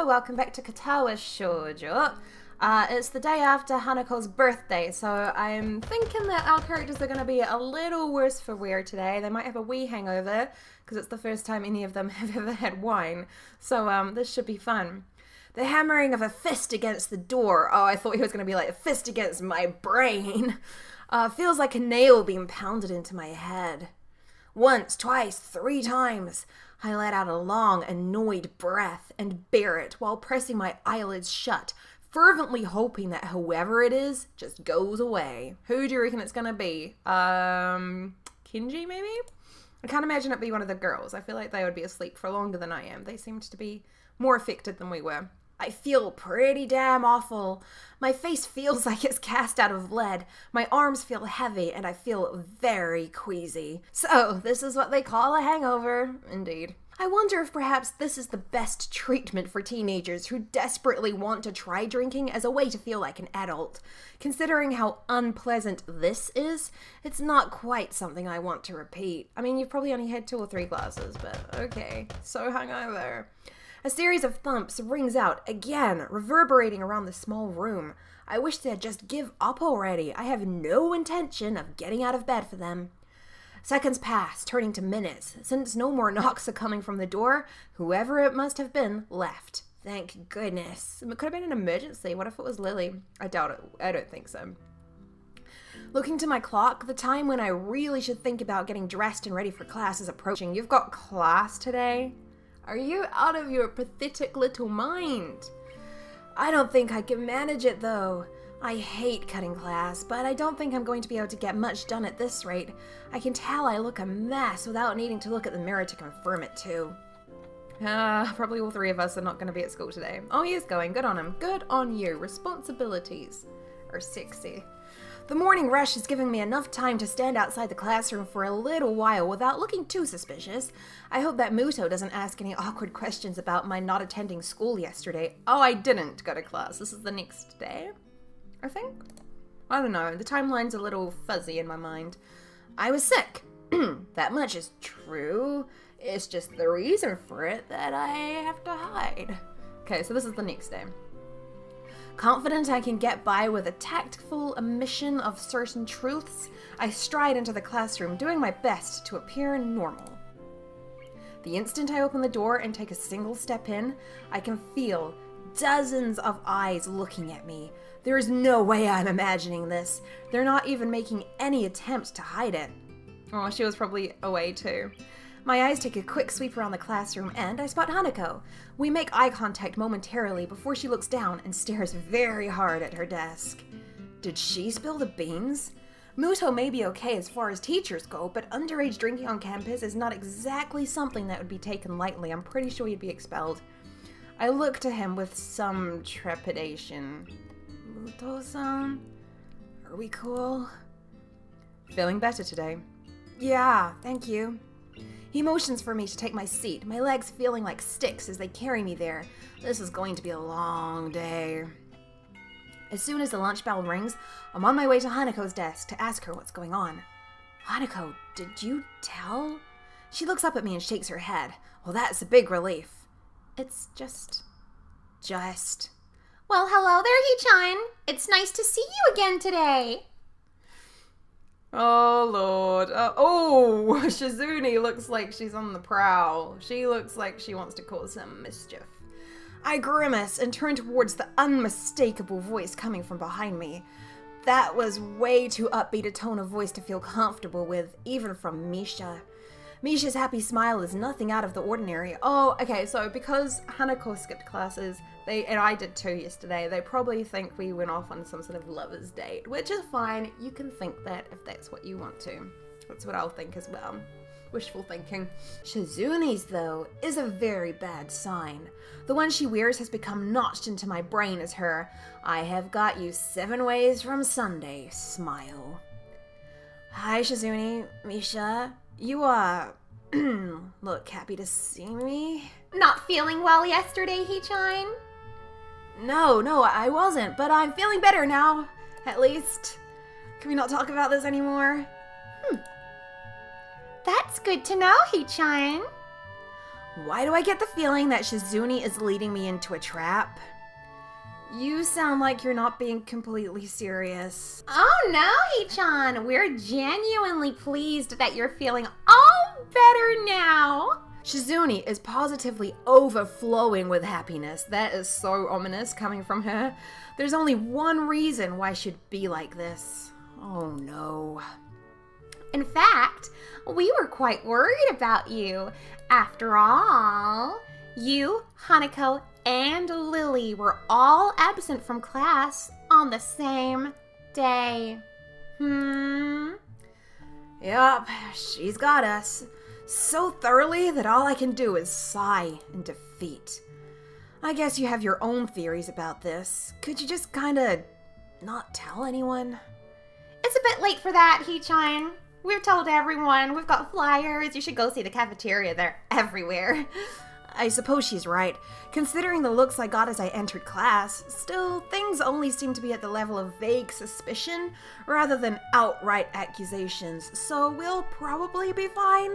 welcome back to Katawa Shoujo. It's the day after Hanako's birthday, so I'm thinking that our characters are going to be a little worse for wear today. They might have a wee hangover, because it's the first time any of them have ever had wine, so this should be fun. The hammering of a fist against the door. Oh, I thought he was going to be like, a fist against my brain. Feels like a nail being pounded into my head. Once, twice, 3 times. I let out a long, annoyed breath and bear it while pressing my eyelids shut, fervently hoping that whoever it is just goes away. Who do you reckon it's gonna be? Kinji, maybe? I can't imagine it be one of the girls. I feel like they would be asleep for longer than I am. They seemed to be more affected than we were. I feel pretty damn awful. My face feels like it's cast out of lead. My arms feel heavy, and I feel very queasy. So, this is what they call a hangover, indeed. I wonder if perhaps this is the best treatment for teenagers who desperately want to try drinking as a way to feel like an adult. Considering how unpleasant this is, it's not quite something I want to repeat. I mean, you've probably only had 2 or 3 glasses, but okay. So hungover. A series of thumps rings out again, reverberating around the small room. I wish they'd just give up already. I have no intention of getting out of bed for them. Seconds pass, turning to minutes. Since no more knocks are coming from the door, whoever it must have been left. Thank goodness. It could have been an emergency. What if it was Lily? I doubt it. I don't think so. Looking to my clock, the time when I really should think about getting dressed and ready for class is approaching. You've got class today? Are you out of your pathetic little mind? I don't think I can manage it, though. I hate cutting class, but I don't think I'm going to be able to get much done at this rate. I can tell I look a mess without needing to look at the mirror to confirm it, too. Probably all 3 of us are not going to be at school today. Oh, he is going. Good on him. Good on you. Responsibilities are sexy. The morning rush is giving me enough time to stand outside the classroom for a little while without looking too suspicious. I hope that Muto doesn't ask any awkward questions about my not attending school yesterday. Oh, I didn't go to class. This is the next day, I think? I don't know. The timeline's a little fuzzy in my mind. I was sick. That much is true. It's just the reason for it that I have to hide. Okay, so this is the next day. Confident I can get by with a tactful omission of certain truths, I stride into the classroom, doing my best to appear normal. The instant I open the door and take a single step in, I can feel dozens of eyes looking at me. There is no way I'm imagining this. They're not even making any attempt to hide it. Oh, she was probably away too. My eyes take a quick sweep around the classroom and I spot Hanako. We make eye contact momentarily before she looks down and stares very hard at her desk. Did she spill the beans? Muto may be okay as far as teachers go, but underage drinking on campus is not exactly something that would be taken lightly. I'm pretty sure he'd be expelled. I look to him with some trepidation. Muto-san? Are we cool? Feeling better today? Yeah, thank you. He motions for me to take my seat, my legs feeling like sticks as they carry me there. This is going to be a long day. As soon as the lunch bell rings, I'm on my way to Hanako's desk to ask her what's going on. Hanako, did you tell? She looks up at me and shakes her head. Well, that's a big relief. It's just... Well, hello there, Hee-chan. It's nice to see you again today. Oh, Lord. Oh, Shizune looks like she's on the prowl. She looks like she wants to cause some mischief. I grimace and turn towards the unmistakable voice coming from behind me. That was way too upbeat a tone of voice to feel comfortable with, even from Misha. Misha's happy smile is nothing out of the ordinary. Oh, okay, so because Hanako skipped classes, and I did too yesterday, they probably think we went off on some sort of lover's date, which is fine. You can think that if that's what you want to. That's what I'll think as well. Wishful thinking. Shizune's, though, is a very bad sign. The one she wears has become notched into my brain as her "I have got you 7 ways from Sunday" smile. Hi, Shizune. Misha. You, look happy to see me? Not feeling well yesterday, Hee-chan? No, I wasn't, but I'm feeling better now, at least. Can we not talk about this anymore? That's good to know, Hee-chan. Why do I get the feeling that Shizune is leading me into a trap? You sound like you're not being completely serious. Oh no, Hee-chan. We're genuinely pleased that you're feeling all better now. Shizune is positively overflowing with happiness. That is so ominous coming from her. There's only one reason why she'd be like this. Oh no. In fact, we were quite worried about you. After all, you, Hanako, and Lily were all absent from class on the same day. Yup, she's got us. So thoroughly that all I can do is sigh in defeat. I guess you have your own theories about this. Could you just kinda not tell anyone? It's a bit late for that, Hee-chan. We've told everyone. We've got flyers. You should go see the cafeteria. They're everywhere. I suppose she's right. Considering the looks I got as I entered class, still, things only seem to be at the level of vague suspicion rather than outright accusations, so we'll probably be fine.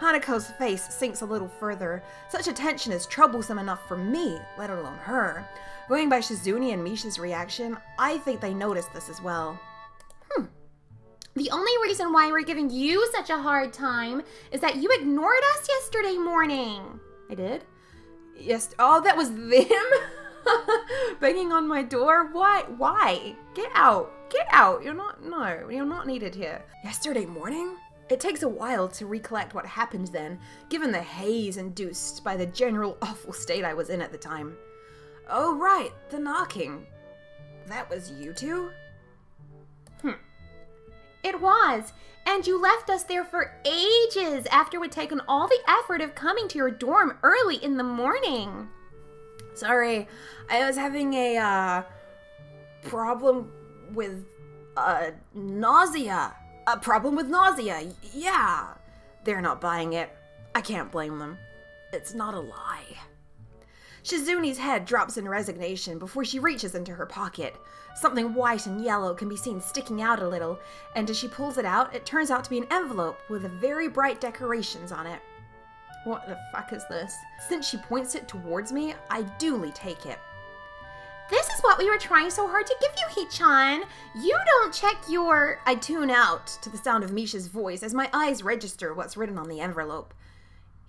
Hanako's face sinks a little further. Such attention is troublesome enough for me, let alone her. Going by Shizune and Misha's reaction, I think they noticed this as well. The only reason why we're giving you such a hard time is that you ignored us yesterday morning. I did? Yes. Oh, that was them? Banging on my door? Why? Get out. Get out. You're not needed here. Yesterday morning? It takes a while to recollect what happened then, given the haze induced by the general awful state I was in at the time. Oh, right. The knocking. That was you two? It was, and you left us there for ages after we'd taken all the effort of coming to your dorm early in the morning. Sorry, I was having a problem with nausea. A problem with nausea, yeah. They're not buying it. I can't blame them. It's not a lie. Shizune's head drops in resignation before she reaches into her pocket. Something white and yellow can be seen sticking out a little, and as she pulls it out, it turns out to be an envelope with very bright decorations on it. What the fuck is this? Since she points it towards me, I duly take it. This is what we were trying so hard to give you, Hee-chan. You don't check your... I tune out to the sound of Misha's voice as my eyes register what's written on the envelope.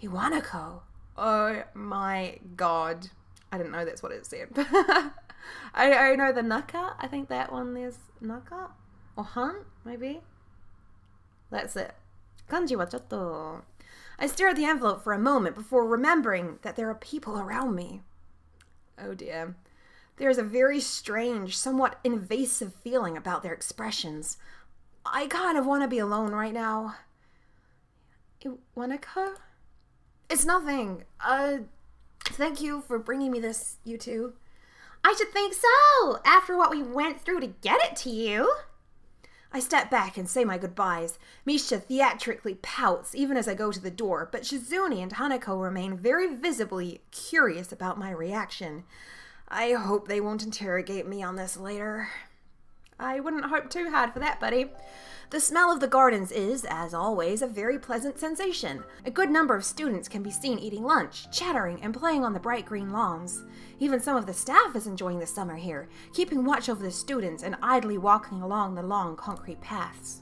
Iwanako. Oh my god. I didn't know that's what it said. I know the naka. I think that one there's naka. Or han, maybe. That's it. Kanji wa chotto. I stare at the envelope for a moment before remembering that there are people around me. Oh dear. There's a very strange, somewhat invasive feeling about their expressions. I kind of want to be alone right now. Iwanako? It's nothing. Thank you for bringing me this, you two. I should think so, after what we went through to get it to you. I step back and say my goodbyes. Misha theatrically pouts even as I go to the door, but Shizune and Hanako remain very visibly curious about my reaction. I hope they won't interrogate me on this later. I wouldn't hope too hard for that, buddy. The smell of the gardens is, as always, a very pleasant sensation. A good number of students can be seen eating lunch, chattering, and playing on the bright green lawns. Even some of the staff is enjoying the summer here, keeping watch over the students and idly walking along the long concrete paths.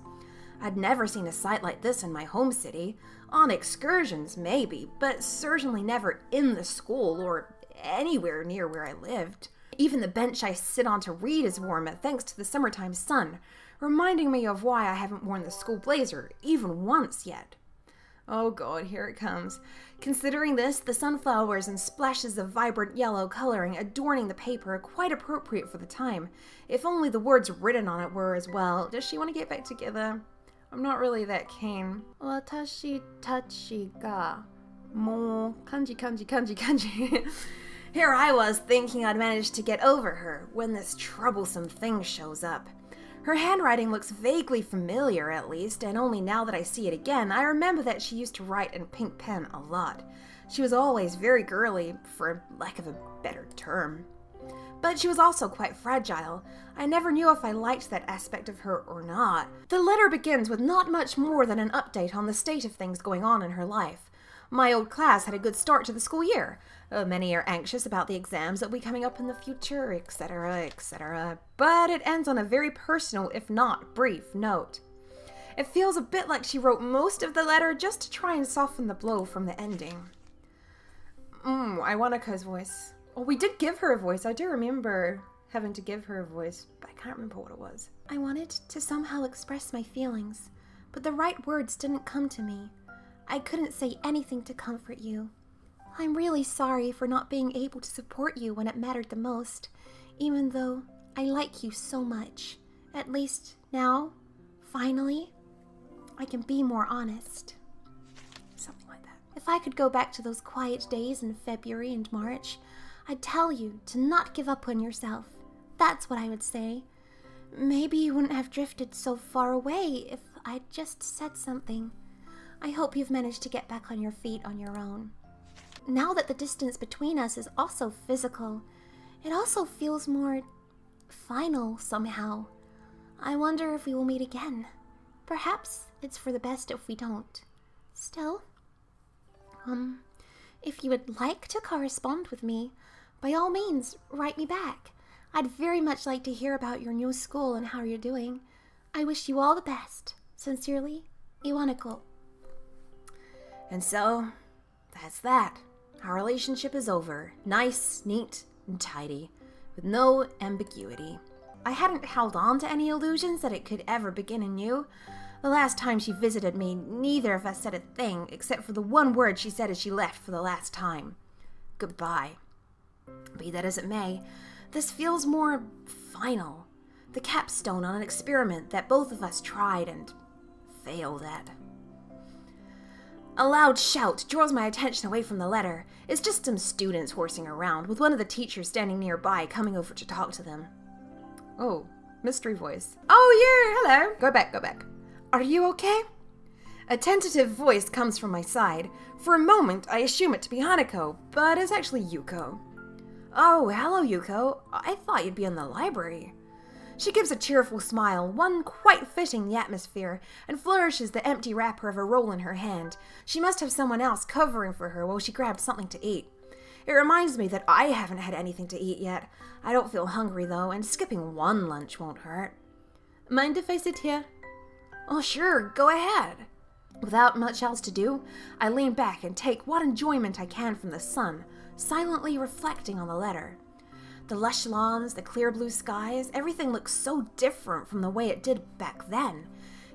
I'd never seen a sight like this in my home city. On excursions, maybe, but certainly never in the school or anywhere near where I lived. Even the bench I sit on to read is warm thanks to the summertime sun, reminding me of why I haven't worn the school blazer even once yet. Oh god, here it comes. Considering this, the sunflowers and splashes of vibrant yellow coloring adorning the paper are quite appropriate for the time. If only the words written on it were as well. Does she want to get back together? I'm not really that keen. Watashi tachi ga mo kanji. Here I was thinking I'd managed to get over her when this troublesome thing shows up. Her handwriting looks vaguely familiar, at least, and only now that I see it again, I remember that she used to write in pink pen a lot. She was always very girly, for lack of a better term. But she was also quite fragile. I never knew if I liked that aspect of her or not. The letter begins with not much more than an update on the state of things going on in her life. My old class had a good start to the school year. Many are anxious about the exams that will be coming up in the future, etc., etc. But it ends on a very personal, if not brief, note. It feels a bit like she wrote most of the letter just to try and soften the blow from the ending. IWANAKOS voice. Well, we did give her a voice. I do remember having to give her a voice, but I can't remember what it was. I wanted to somehow express my feelings, but the right words didn't come to me. I couldn't say anything to comfort you. I'm really sorry for not being able to support you when it mattered the most, even though I like you so much. At least now, finally, I can be more honest. Something like that. If I could go back to those quiet days in February and March, I'd tell you to not give up on yourself. That's what I would say. Maybe you wouldn't have drifted so far away if I'd just said something. I hope you've managed to get back on your feet on your own. Now that the distance between us is also physical, it also feels more final somehow. I wonder if we will meet again. Perhaps it's for the best if we don't. Still, if you would like to correspond with me, by all means, write me back. I'd very much like to hear about your new school and how you're doing. I wish you all the best. Sincerely, Iwanako. And so, that's that. Our relationship is over. Nice, neat, and tidy, with no ambiguity. I hadn't held on to any illusions that it could ever begin anew. The last time she visited me, neither of us said a thing except for the one word she said as she left for the last time. Goodbye. Be that as it may, this feels more final. The capstone on an experiment that both of us tried and failed at. A loud shout draws my attention away from the letter. It's just some students horsing around, with one of the teachers standing nearby coming over to talk to them. Oh, mystery voice. Oh, you! Hello! Go back. Are you okay? A tentative voice comes from my side. For a moment, I assume it to be Hanako, but it's actually Yuuko. Oh, hello, Yuuko. I thought you'd be in the library. She gives a cheerful smile, one quite fitting the atmosphere, and flourishes the empty wrapper of a roll in her hand. She must have someone else covering for her while she grabbed something to eat. It reminds me that I haven't had anything to eat yet. I don't feel hungry, though, and skipping one lunch won't hurt. Mind if I sit here? Oh, sure, go ahead. Without much else to do, I lean back and take what enjoyment I can from the sun, silently reflecting on the letter. The lush lawns, the clear blue skies, everything looks so different from the way it did back then.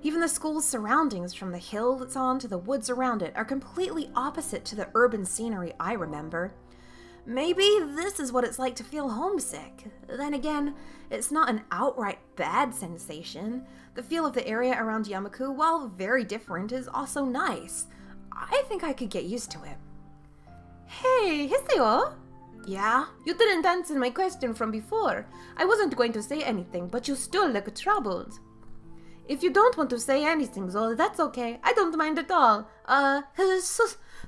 Even the school's surroundings, from the hill it's on to the woods around it, are completely opposite to the urban scenery I remember. Maybe this is what it's like to feel homesick. Then again, it's not an outright bad sensation. The feel of the area around Yamaku, while very different, is also nice. I think I could get used to it. Hey, Hiseo! Yeah? You didn't answer my question from before. I wasn't going to say anything, but you still look troubled. If you don't want to say anything, though, that's okay. I don't mind at all.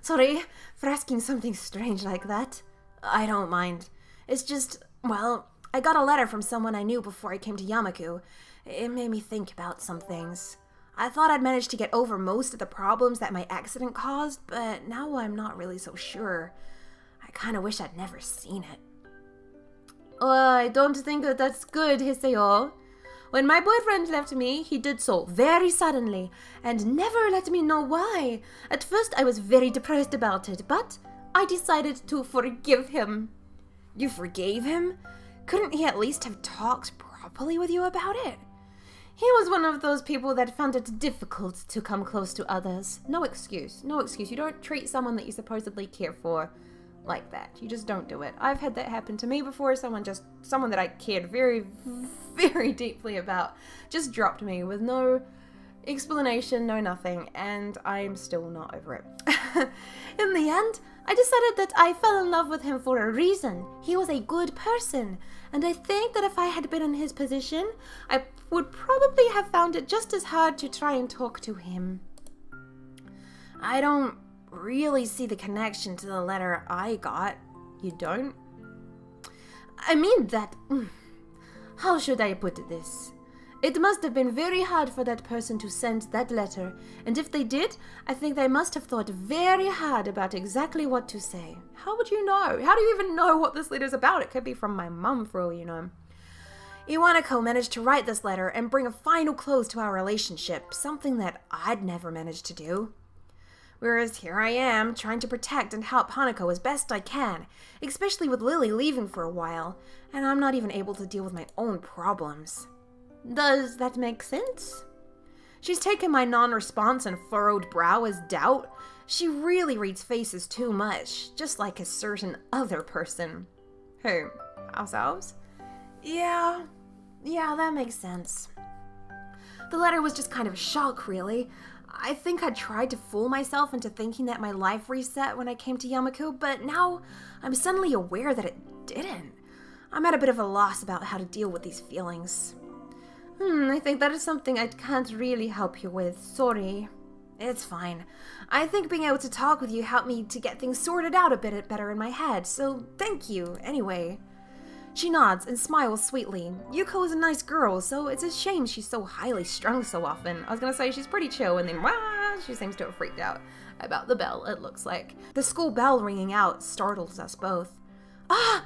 Sorry for asking something strange like that. I don't mind. It's just, well, I got a letter from someone I knew before I came to Yamaku. It made me think about some things. I thought I'd managed to get over most of the problems that my accident caused, but now I'm not really so sure. I kind of wish I'd never seen it. I don't think that's good, Hiseo. When my boyfriend left me, he did so very suddenly, and never let me know why. At first, I was very depressed about it, but I decided to forgive him. You forgave him? Couldn't he at least have talked properly with you about it? He was one of those people that found it difficult to come close to others. No excuse. You don't treat someone that you supposedly care for like that. You just don't do it. I've had that happen to me before. Someone that I cared very, very deeply about just dropped me with no explanation, no nothing, and I'm still not over it. In the end, I decided that I fell in love with him for a reason. He was a good person, and I think that if I had been in his position, I would probably have found it just as hard to try and talk to him. I don't really see the connection to the letter I got. You don't? I mean that... How should I put this? It must have been very hard for that person to send that letter, and if they did, I think they must have thought very hard about exactly what to say. How would you know? How do you even know what this letter's about? It could be from my mum for all you know. Iwanako managed to write this letter and bring a final close to our relationship, something that I'd never managed to do. Whereas here I am, trying to protect and help Hanako as best I can, especially with Lily leaving for a while, and I'm not even able to deal with my own problems. Does that make sense? She's taken my non-response and furrowed brow as doubt. She really reads faces too much, just like a certain other person. Who? Ourselves? Yeah, that makes sense. The letter was just kind of a shock, really. I think I tried to fool myself into thinking that my life reset when I came to Yamaku, but now I'm suddenly aware that it didn't. I'm at a bit of a loss about how to deal with these feelings. I think that is something I can't really help you with. Sorry. It's fine. I think being able to talk with you helped me to get things sorted out a bit better in my head, so thank you, anyway. She nods and smiles sweetly. Yuuko is a nice girl, so it's a shame she's so highly strung so often. I was gonna say she's pretty chill, and then she seems to have freaked out about the bell, it looks like. The school bell ringing out startles us both. I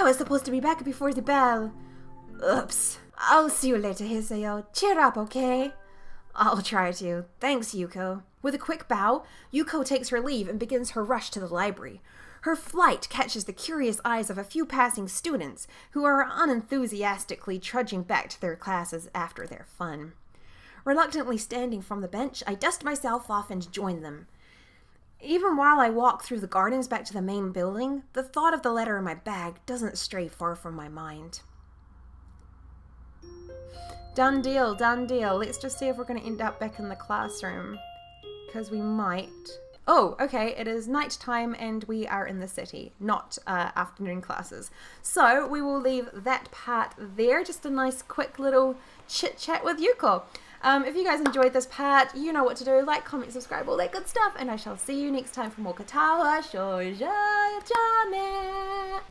was supposed to be back before the bell. Oops. I'll see you later, Hisayo. Cheer up, okay? I'll try to. Thanks, Yuuko. With a quick bow, Yuuko takes her leave and begins her rush to the library. Her flight catches the curious eyes of a few passing students who are unenthusiastically trudging back to their classes after their fun. Reluctantly standing from the bench, I dust myself off and join them. Even while I walk through the gardens back to the main building, the thought of the letter in my bag doesn't stray far from my mind. Done deal, done deal. Let's just see if we're going to end up back in the classroom. Because we might. Oh, okay, it is nighttime and we are in the city, not afternoon classes. So we will leave that part there. Just a nice quick little chit chat with Yuuko. If you guys enjoyed this part, you know what to do. Like, comment, subscribe, all that good stuff. And I shall see you next time for more Katawa Shoujo.